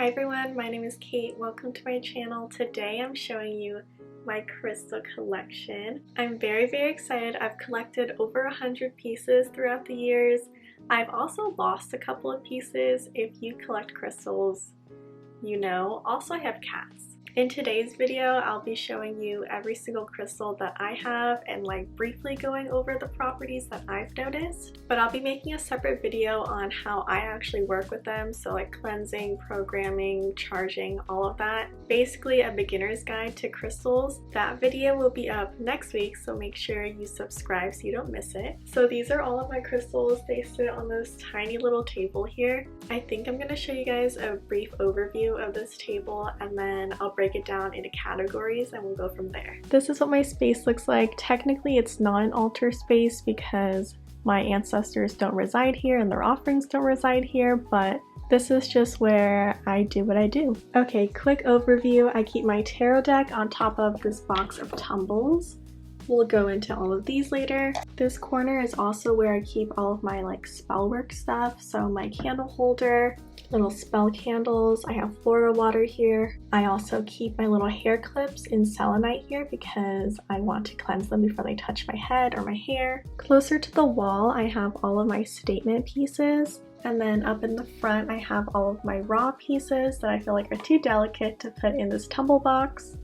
Hi everyone, my name is Kate. Welcome to my channel. Today I'm showing you my crystal collection. I'm very excited. I've collected over 100 pieces throughout the years. I've also lost a couple of pieces. If you collect crystals, you know. Also, I have cats. In today's video, I'll be showing you every single crystal that I have and like briefly going over the properties that I've noticed. But I'll be making a separate video on how I actually work with them. So like cleansing, programming, charging, all of that. Basically a beginner's guide to crystals. That video will be up next week, so make sure you subscribe so you don't miss it. So these are all of my crystals. They sit on this tiny little table here. I think I'm going to show you guys a brief overview of this table and then I'll break it down into categories and we'll go from there. This is what my space looks like. Technically it's not an altar space because my ancestors don't reside here and their offerings don't reside here, but this is just where I do what I do. Okay, quick overview. I keep my tarot deck on top of this box of tumbles. We'll go into all of these later. This corner is also where I keep all of my like spell work stuff. So my candle holder, little spell candles. I have Florida water here. I also keep my little hair clips in selenite here because I want to cleanse them before they touch my head or my hair. Closer to the wall, I have all of my statement pieces. And then up in the front, I have all of my raw pieces that I feel like are too delicate to put in this tumble box.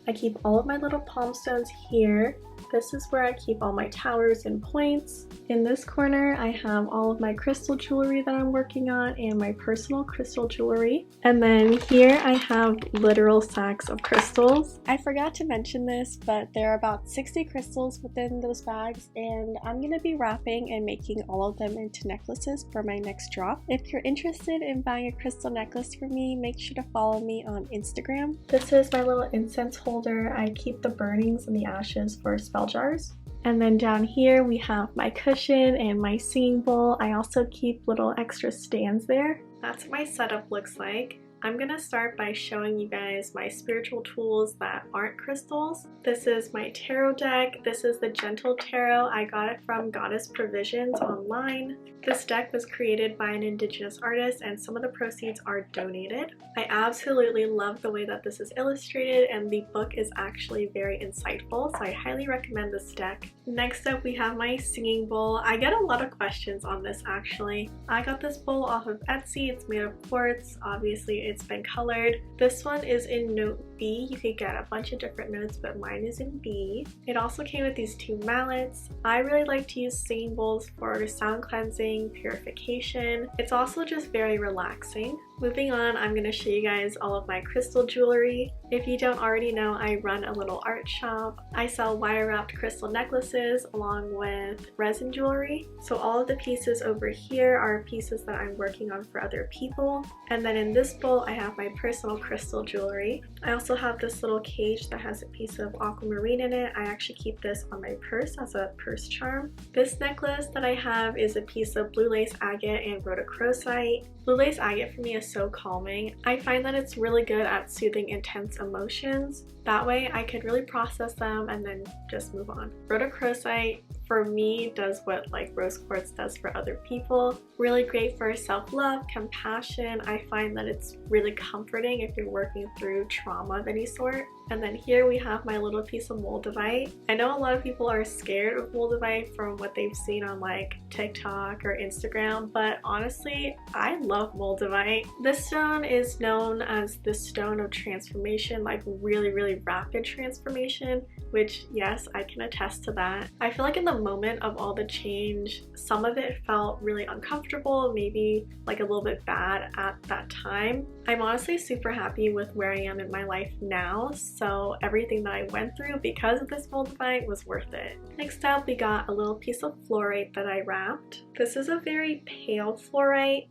I keep all of my little palm stones here. This is where I keep all my towers and points. In this corner, I have all of my crystal jewelry that I'm working on and my personal crystal jewelry. And then here I have literal sacks of crystals. I forgot to mention this, but there are about 60 crystals within those bags, and I'm gonna be wrapping and making all of them into necklaces for my next drop. If you're interested in buying a crystal necklace for me, make sure to follow me on Instagram. This is my little incense holder. I keep the burnings and the ashes for spell jars. And then down here we have my cushion and my singing bowl. I also keep little extra stands there. That's what my setup looks like. I'm gonna start by showing you guys my spiritual tools that aren't crystals. This is my tarot deck. This is the Gentle Tarot. I got it from Goddess Provisions online. This deck was created by an indigenous artist and some of the proceeds are donated. I absolutely love the way that this is illustrated and the book is actually very insightful, so I highly recommend this deck. Next up we have my singing bowl. I get a lot of questions on this actually. I got this bowl off of Etsy. It's made of quartz. Obviously it's been colored. This one is in note B. You could get a bunch of different notes, but mine is in B. It also came with these two mallets. I really like to use singing bowls for sound cleansing, purification. It's also just very relaxing. Moving on, I'm going to show you guys all of my crystal jewelry. If you don't already know, I run a little art shop. I sell wire-wrapped crystal necklaces along with resin jewelry. So all of the pieces over here are pieces that I'm working on for other people. And then in this bowl, I have my personal crystal jewelry. I also have this little cage that has a piece of aquamarine in it. I actually keep this on my purse as a purse charm. This necklace that I have is a piece of blue lace agate and rhodochrosite. Blue lace agate for me is so calming. I find that it's really good at soothing intense emotions. That way I could really process them and then just move on. Rhodochrosite for me does what like rose quartz does for other people. Really great for self-love, compassion. I find that it's really comforting if you're working through trauma of any sort. And then here we have my little piece of moldavite. I know a lot of people are scared of moldavite from what they've seen on like TikTok or Instagram, but honestly, I love moldavite. This stone is known as the stone of transformation, like really rapid transformation, which yes, I can attest to that. I feel like in the moment of all the change, some of it felt really uncomfortable, maybe like a little bit bad at that time. I'm honestly super happy with where I am in my life now, so everything that I went through because of this moldavite was worth it. Next up, we got a little piece of fluorite that I wrapped. This is a very pale fluorite.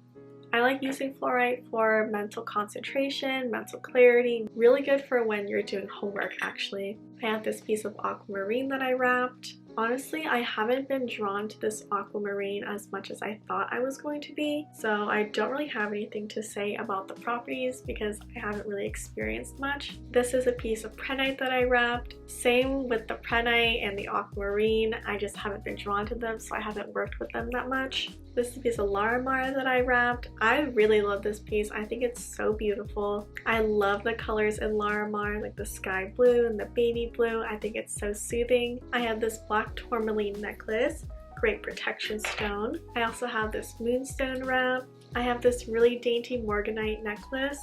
I like using fluorite for mental concentration, mental clarity. Really good for when you're doing homework actually. I have this piece of aquamarine that I wrapped. Honestly, I haven't been drawn to this aquamarine as much as I thought I was going to be, so I don't really have anything to say about the properties because I haven't really experienced much. This is a piece of prehnite that I wrapped. Same with the prehnite and the aquamarine, I just haven't been drawn to them, so I haven't worked with them that much. This is a piece of Larimar that I wrapped. I really love this piece. I think it's so beautiful. I love the colors in Larimar, like the sky blue and the baby blue. I think it's so soothing. I have this black tourmaline necklace, great protection stone. I also have this moonstone wrap. I have this really dainty morganite necklace.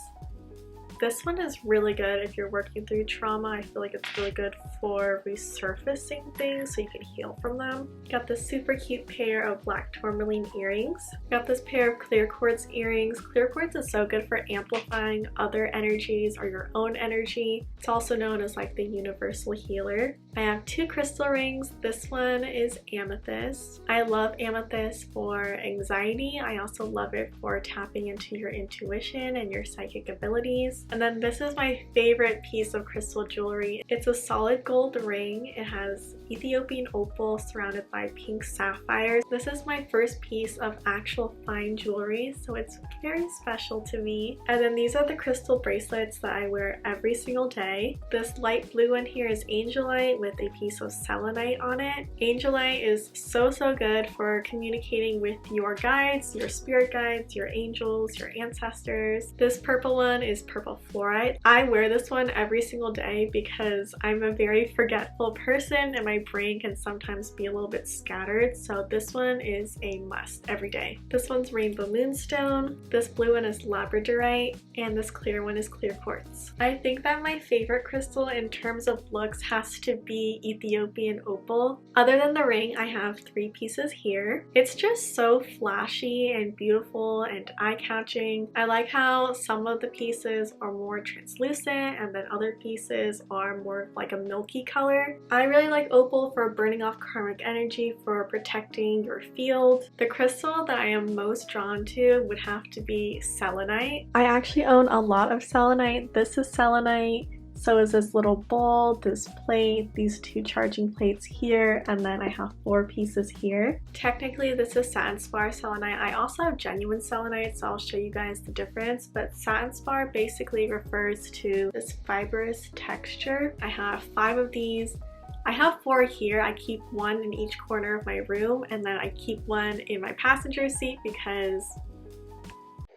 This one is really good if you're working through trauma. I feel like it's really good for resurfacing things so you can heal from them. Got this super cute pair of black tourmaline earrings. Got this pair of clear quartz earrings. Clear quartz is so good for amplifying other energies or your own energy. It's also known as like the universal healer. I have 2 crystal rings. This one is amethyst. I love amethyst for anxiety. I also love it for tapping into your intuition and your psychic abilities. And then this is my favorite piece of crystal jewelry. It's a solid gold ring. It has Ethiopian opal surrounded by pink sapphires. This is my first piece of actual fine jewelry, so it's very special to me. And then these are the crystal bracelets that I wear every single day. This light blue one here is angelite with a piece of selenite on it. Angelite is so good for communicating with your guides, your spirit guides, your angels, your ancestors. This purple one is purple fluorite. I wear this one every single day because I'm a very forgetful person and my brain can sometimes be a little bit scattered, so this one is a must every day. This one's rainbow moonstone, this blue one is labradorite, and this clear one is clear quartz. I think that my favorite crystal in terms of looks has to be Ethiopian opal. Other than the ring, I have 3 pieces here. It's just so flashy and beautiful and eye-catching. I like how some of the pieces are more translucent and then other pieces are more like a milky color. I really like opal for burning off karmic energy, for protecting your field. The crystal that I am most drawn to would have to be selenite. I actually own a lot of selenite. This is selenite. So is this little bowl, this plate, these 2 charging plates here, and then I have 4 pieces here. Technically this is satin spar selenite. I also have genuine selenite, so I'll show you guys the difference, but satin spar basically refers to this fibrous texture. I have 5 of these. I have 4 here. I keep 1 in each corner of my room, and then I keep 1 in my passenger seat because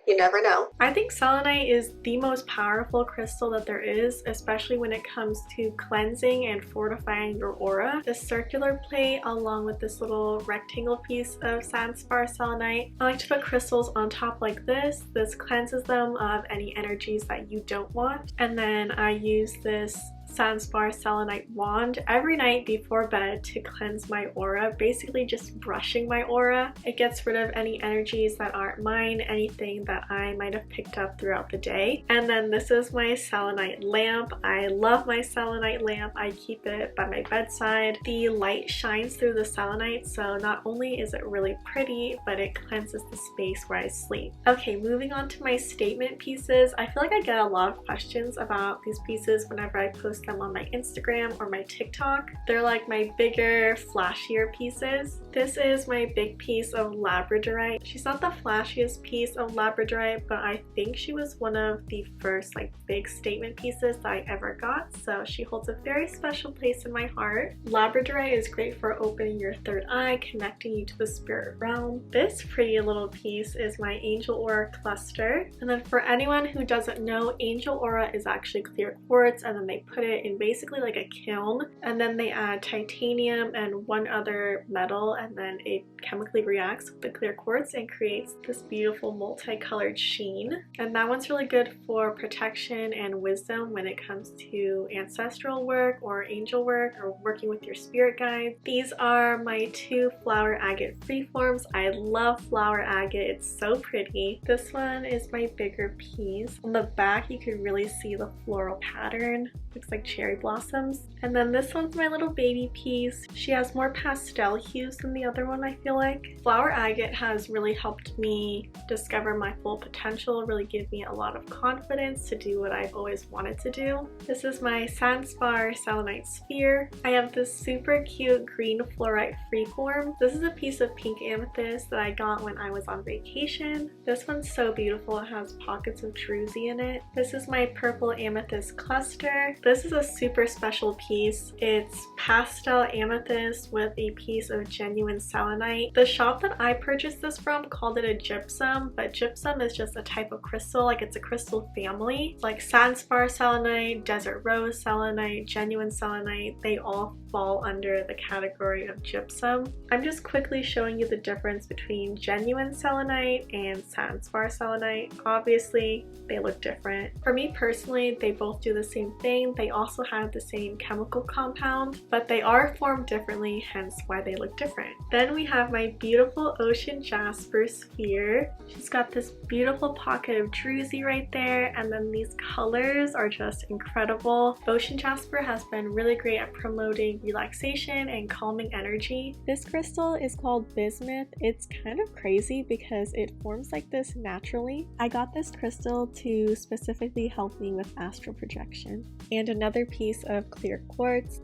you never know. I think selenite is the most powerful crystal that there is, especially when it comes to cleansing and fortifying your aura. This circular plate along with this little rectangle piece of satin spar selenite. I like to put crystals on top like this. This cleanses them of any energies that you don't want. And then I use this satin spar selenite wand every night before bed to cleanse my aura, basically just brushing my aura. It gets rid of any energies that aren't mine, anything that I might have picked up throughout the day. And then this is my selenite lamp. I love my selenite lamp. I keep it by my bedside. The light shines through the selenite, so not only is it really pretty, but it cleanses the space where I sleep. Okay, moving on to my statement pieces. I feel like I get a lot of questions about these pieces whenever I post them on my Instagram or my TikTok. They're like my bigger, flashier pieces. This is my big piece of labradorite. She's not the flashiest piece of labradorite, but I think she was one of the first like big statement pieces that I ever got, so she holds a very special place in my heart. Labradorite is great for opening your third eye, connecting you to the spirit realm. This pretty little piece is my angel aura cluster. And then for anyone who doesn't know, angel aura is actually clear quartz, and then they put it in basically like a kiln, and then they add titanium and 1 other metal, and then it chemically reacts with the clear quartz and creates this beautiful multicolored sheen. And that one's really good for protection and wisdom when it comes to ancestral work or angel work or working with your spirit guides. These are my 2 flower agate freeforms. I love flower agate. It's so pretty. This one is my bigger piece. On the back you can really see the floral pattern. Looks like like cherry blossoms. And then this one's my little baby piece. She has more pastel hues than the other one, I feel like. Flower agate has really helped me discover my full potential, really give me a lot of confidence to do what I've always wanted to do. This is my Sandspar selenite sphere. I have this super cute green fluorite freeform. This is a piece of pink amethyst that I got when I was on vacation. This one's so beautiful. It has pockets of druzy in it. This is my purple amethyst cluster. This is a super special piece. It's pastel amethyst with a piece of genuine selenite. The shop that I purchased this from called it a gypsum, but gypsum is just a type of crystal, like it's a crystal family. Like Sandspar selenite, desert rose selenite, genuine selenite, they all fall under the category of gypsum. I'm just quickly showing you the difference between genuine selenite and Sandspar selenite. Obviously, they look different. For me personally, they both do the same thing. They also have the same chemical compound, but they are formed differently, hence why they look different. Then we have my beautiful ocean jasper sphere. She's got this beautiful pocket of druzy right there, and then these colors are just incredible. Ocean jasper has been really great at promoting relaxation and calming energy. This crystal is called bismuth. It's kind of crazy because it forms like this naturally. I got this crystal to specifically help me with astral projection. And another piece of clear quartz.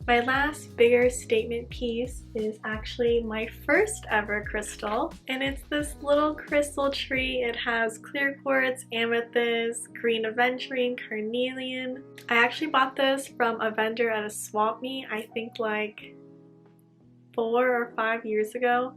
My last bigger statement piece is actually my first ever crystal, and it's this little crystal tree. It has clear quartz, amethyst, green aventurine, carnelian. I actually bought this from a vendor at a swap meet, I think like 4 or 5 years ago.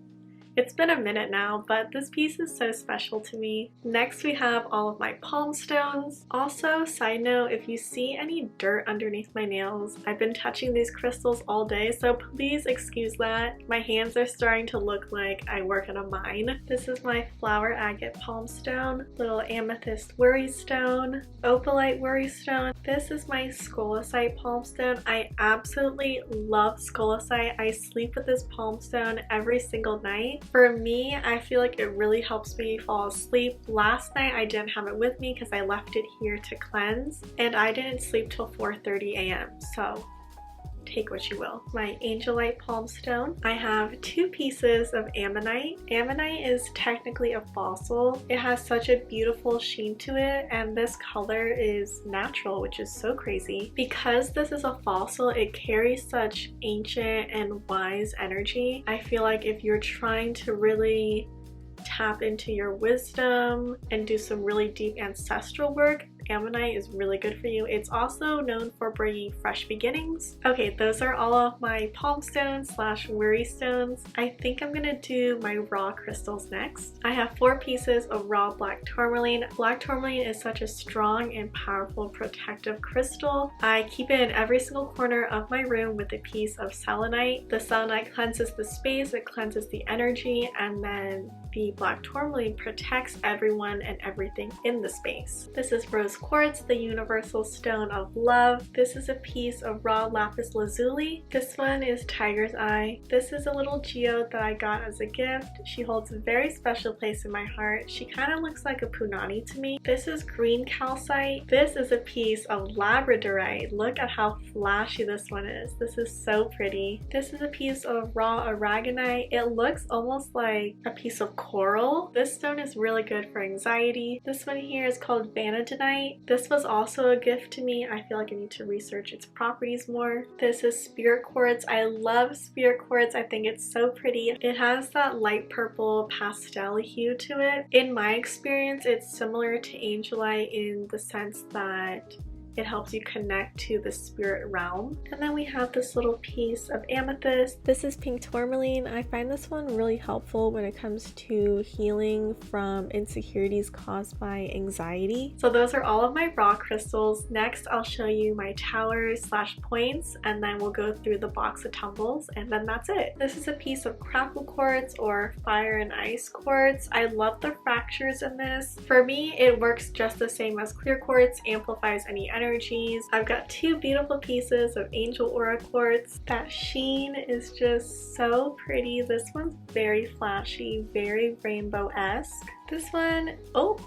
It's been a minute now, but this piece is so special to me. Next we have all of my palm stones. Also, side note, if you see any dirt underneath my nails, I've been touching these crystals all day, so please excuse that. My hands are starting to look like I work at a mine. This is my flower agate palm stone, little amethyst worry stone, opalite worry stone. This is my scolecite palm stone. I absolutely love scolecite. I sleep with this palm stone every single night. For me, I feel like it really helps me fall asleep. Last night I didn't have it with me because I left it here to cleanse, and I didn't sleep till 4:30 a.m. so take what you will. My angelite palm stone. I have 2 pieces of ammonite. Ammonite is technically a fossil. It has such a beautiful sheen to it, and this color is natural, which is so crazy. Because this is a fossil, it carries such ancient and wise energy. I feel like if you're trying to really tap into your wisdom and do some really deep ancestral work, ammonite is really good for you. It's also known for bringing fresh beginnings. Okay, those are all of my palm stones / worry stones. I think I'm gonna do my raw crystals next. I have 4 pieces of raw black tourmaline. Black tourmaline is such a strong and powerful protective crystal. I keep it in every single corner of my room with a piece of selenite. The selenite cleanses the space, it cleanses the energy, and then the black tourmaline protects everyone and everything in the space. This is rose quartz, the universal stone of love. This is a piece of raw lapis lazuli. This one is tiger's eye. This is a little geode that I got as a gift. She holds a very special place in my heart. She kind of looks like a punani to me. This is green calcite. This is a piece of labradorite. Look at how flashy this one is. This is so pretty. This is a piece of raw aragonite. It looks almost like a piece of coral. This stone is really good for anxiety. This one here is called vanadinite. This was also a gift to me. I feel like I need to research its properties more. This is spirit quartz. I love spirit quartz. I think it's so pretty. It has that light purple pastel hue to it. In my experience, it's similar to angelite in the sense that it helps you connect to the spirit realm. And then we have this little piece of amethyst. This is pink tourmaline. I find this one really helpful when it comes to healing from insecurities caused by anxiety. So those are all of my raw crystals. Next, I'll show you my towers / points, and then we'll go through the box of tumbles, and then that's it. This is a piece of crackle quartz or fire and ice quartz. I love the fractures in this. For me, it works just the same as clear quartz, amplifies any energies. I've got 2 beautiful pieces of angel aura quartz. That sheen is just so pretty. This one's very flashy, very rainbow-esque. This one, oh,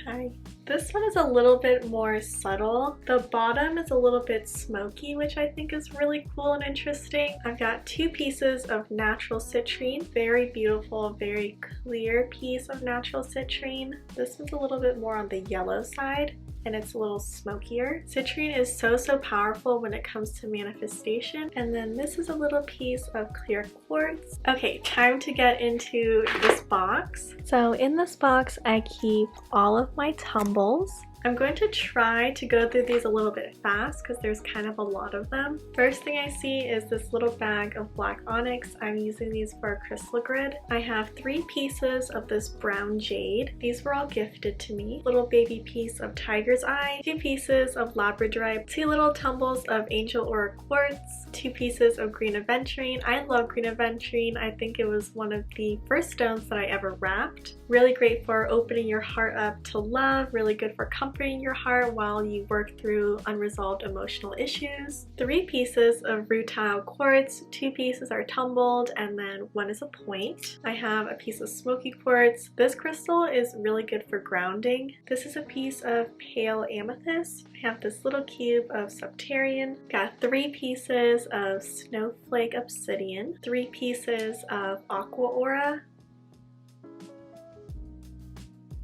Hi. This one is a little bit more subtle. The bottom is a little bit smoky, which I think is really cool and interesting. I've got 2 pieces of natural citrine. Very beautiful, very clear piece of natural citrine. This one's a little bit more on the yellow side, and it's a little smokier. Citrine is so powerful when it comes to manifestation. And then this is a little piece of clear quartz. Okay, time to get into this box. So in this box, I keep all of my tumbles. I'm going to try to go through these a little bit fast because there's kind of a lot of them. First thing I see is this little bag of black onyx. I'm using these for a crystal grid. I have 3 pieces of this brown jade. These were all gifted to me. Little baby piece of tiger's eye, 2 pieces of labradorite, 2 little tumbles of angel aura quartz, 2 pieces of green aventurine. I love green aventurine. I think it was one of the first stones that I ever wrapped. Really great for opening your heart up to love, really good for comforting your heart while you work through unresolved emotional issues. 3 pieces of rutile quartz, 2 pieces are tumbled, and then 1 is a point. I have a piece of smoky quartz. This crystal is really good for grounding. This is a piece of pale amethyst. I have this little cube of septarian. Got 3 pieces of snowflake obsidian, 3 pieces of aqua aura,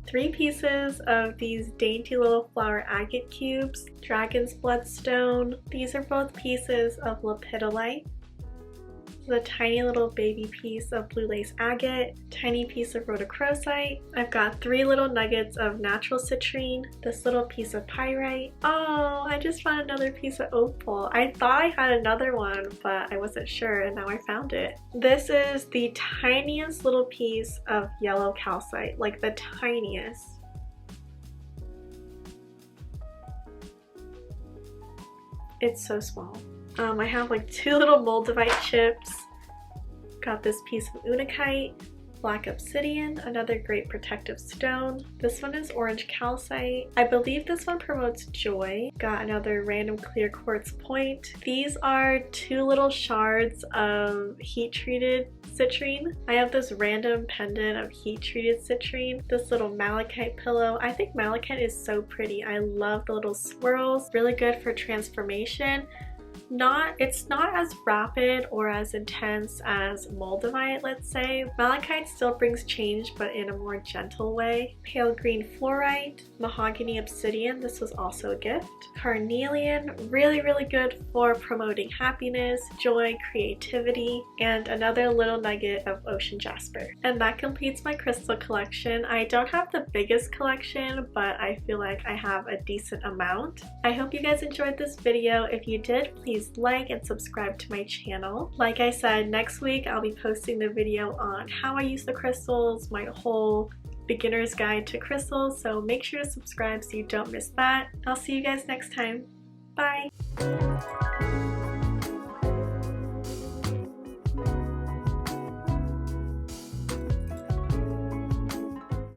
3 pieces of these dainty little flower agate cubes, dragon's bloodstone. These are both pieces of lepidolite. The tiny little baby piece of blue lace agate, tiny piece of rhodochrosite. I've got 3 little nuggets of natural citrine, this little piece of pyrite. Oh, I just found another piece of opal. I thought I had another one, but I wasn't sure, and now I found it. This is the tiniest little piece of yellow calcite, like the tiniest. It's so small. I have like 2 little moldavite chips. Got this piece of unakite, black obsidian, another great protective stone. This one is orange calcite. I believe this one promotes joy. Got another random clear quartz point. These are 2 little shards of heat-treated citrine. I have this random pendant of heat-treated citrine. This little malachite pillow. I think malachite is so pretty. I love the little swirls. Really good for transformation. It's not as rapid or as intense as moldavite, let's say. Malachite still brings change, but in a more gentle way. Pale green fluorite, mahogany obsidian, this was also a gift. Carnelian, really good for promoting happiness, joy, creativity, and another little nugget of ocean jasper. And that completes my crystal collection. I don't have the biggest collection, but I feel like I have a decent amount. I hope you guys enjoyed this video. If you did, please like and subscribe to my channel. Like I said, next week I'll be posting the video on how I use the crystals, my whole beginner's guide to crystals, so make sure to subscribe so you don't miss that. I'll see you guys next time. Bye!